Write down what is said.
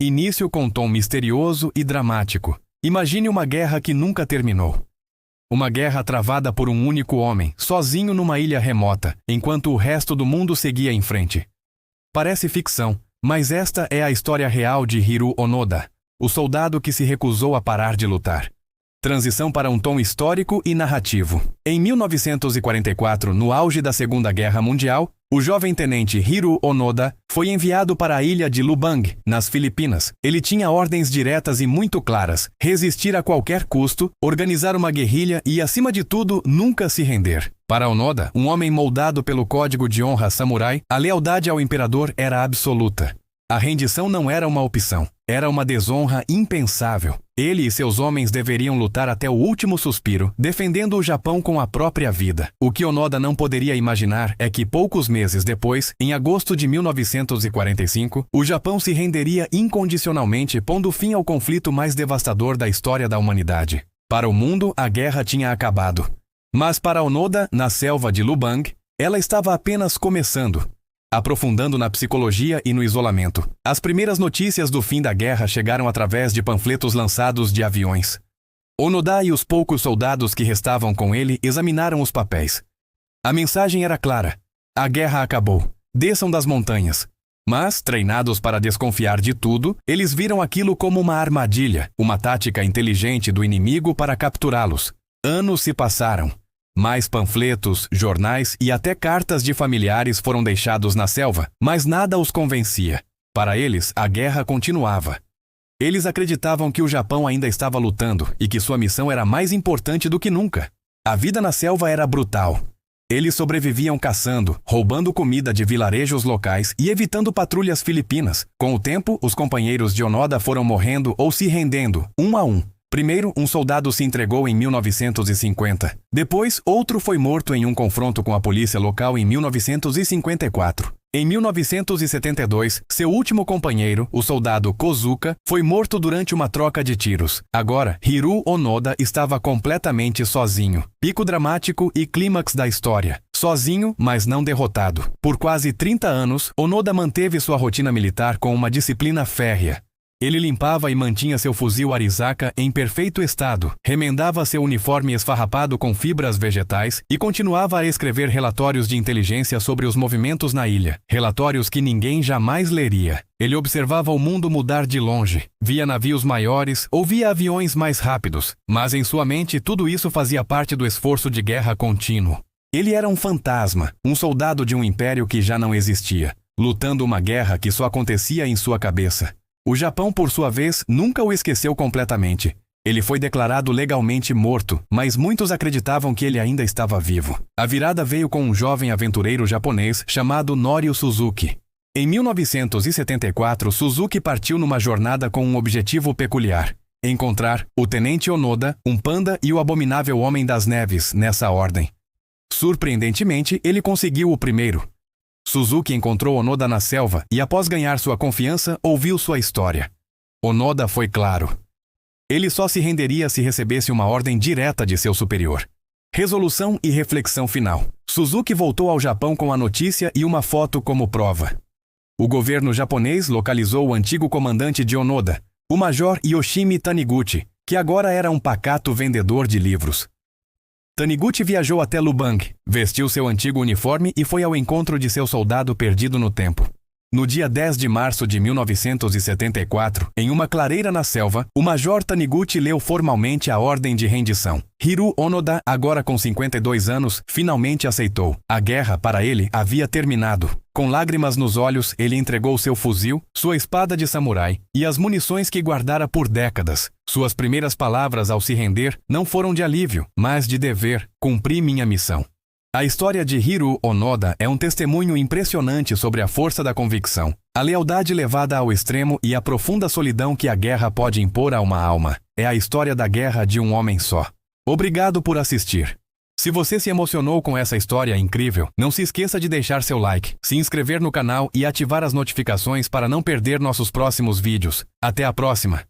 Início com tom misterioso e dramático. Imagine uma guerra que nunca terminou. Uma guerra travada por um único homem, sozinho numa ilha remota, enquanto o resto do mundo seguia em frente. Parece ficção, mas esta é a história real de Hiroo Onoda, o soldado que se recusou a parar de lutar. Transição para um tom histórico e narrativo. Em 1944, no auge da Segunda Guerra Mundial, o jovem tenente Hiroo Onoda foi enviado para a ilha de Lubang, nas Filipinas. Ele tinha ordens diretas e muito claras: resistir a qualquer custo, organizar uma guerrilha e, acima de tudo, nunca se render. Para Onoda, um homem moldado pelo código de honra samurai, a lealdade ao imperador era absoluta. A rendição não era uma opção, era uma desonra impensável. Ele e seus homens deveriam lutar até o último suspiro, defendendo o Japão com a própria vida. O que Onoda não poderia imaginar é que poucos meses depois, em agosto de 1945, o Japão se renderia incondicionalmente, pondo fim ao conflito mais devastador da história da humanidade. Para o mundo, a guerra tinha acabado. Mas para Onoda, na selva de Lubang, ela estava apenas começando. Aprofundando na psicologia e no isolamento. As primeiras notícias do fim da guerra chegaram através de panfletos lançados de aviões. Onoda e os poucos soldados que restavam com ele examinaram os papéis. A mensagem era clara: a guerra acabou. Desçam das montanhas. Mas, treinados para desconfiar de tudo, eles viram aquilo como uma armadilha, uma tática inteligente do inimigo para capturá-los. Anos se passaram. Mais panfletos, jornais e até cartas de familiares foram deixados na selva, mas nada os convencia. Para eles, a guerra continuava. Eles acreditavam que o Japão ainda estava lutando e que sua missão era mais importante do que nunca. A vida na selva era brutal. Eles sobreviviam caçando, roubando comida de vilarejos locais e evitando patrulhas filipinas. Com o tempo, os companheiros de Onoda foram morrendo ou se rendendo, um a um. Primeiro, um soldado se entregou em 1950. Depois, outro foi morto em um confronto com a polícia local em 1954. Em 1972, seu último companheiro, o soldado Kozuka, foi morto durante uma troca de tiros. Agora, Hiroo Onoda estava completamente sozinho. Pico dramático e clímax da história. Sozinho, mas não derrotado. Por quase 30 anos, Onoda manteve sua rotina militar com uma disciplina férrea. Ele limpava e mantinha seu fuzil Arizaka em perfeito estado, remendava seu uniforme esfarrapado com fibras vegetais e continuava a escrever relatórios de inteligência sobre os movimentos na ilha, relatórios que ninguém jamais leria. Ele observava o mundo mudar de longe, via navios maiores ou via aviões mais rápidos, mas em sua mente tudo isso fazia parte do esforço de guerra contínuo. Ele era um fantasma, um soldado de um império que já não existia, lutando uma guerra que só acontecia em sua cabeça. O Japão, por sua vez, nunca o esqueceu completamente. Ele foi declarado legalmente morto, mas muitos acreditavam que ele ainda estava vivo. A virada veio com um jovem aventureiro japonês chamado Norio Suzuki. Em 1974, Suzuki partiu numa jornada com um objetivo peculiar: encontrar o Tenente Onoda, um panda e o abominável Homem das Neves, nessa ordem. Surpreendentemente, ele conseguiu o primeiro. Suzuki encontrou Onoda na selva e, após ganhar sua confiança, ouviu sua história. Onoda foi claro. Ele só se renderia se recebesse uma ordem direta de seu superior. Resolução e reflexão final. Suzuki voltou ao Japão com a notícia e uma foto como prova. O governo japonês localizou o antigo comandante de Onoda, o Major Yoshimi Taniguchi, que agora era um pacato vendedor de livros. Taniguchi viajou até Lubang, vestiu seu antigo uniforme e foi ao encontro de seu soldado perdido no tempo. No dia 10 de março de 1974, em uma clareira na selva, o Major Taniguchi leu formalmente a ordem de rendição. Hiroo Onoda, agora com 52 anos, finalmente aceitou. A guerra, para ele, havia terminado. Com lágrimas nos olhos, ele entregou seu fuzil, sua espada de samurai e as munições que guardara por décadas. Suas primeiras palavras ao se render não foram de alívio, mas de dever: cumpri minha missão. A história de Hiroo Onoda é um testemunho impressionante sobre a força da convicção, a lealdade levada ao extremo e a profunda solidão que a guerra pode impor a uma alma. É a história da guerra de um homem só. Obrigado por assistir. Se você se emocionou com essa história incrível, não se esqueça de deixar seu like, se inscrever no canal e ativar as notificações para não perder nossos próximos vídeos. Até a próxima!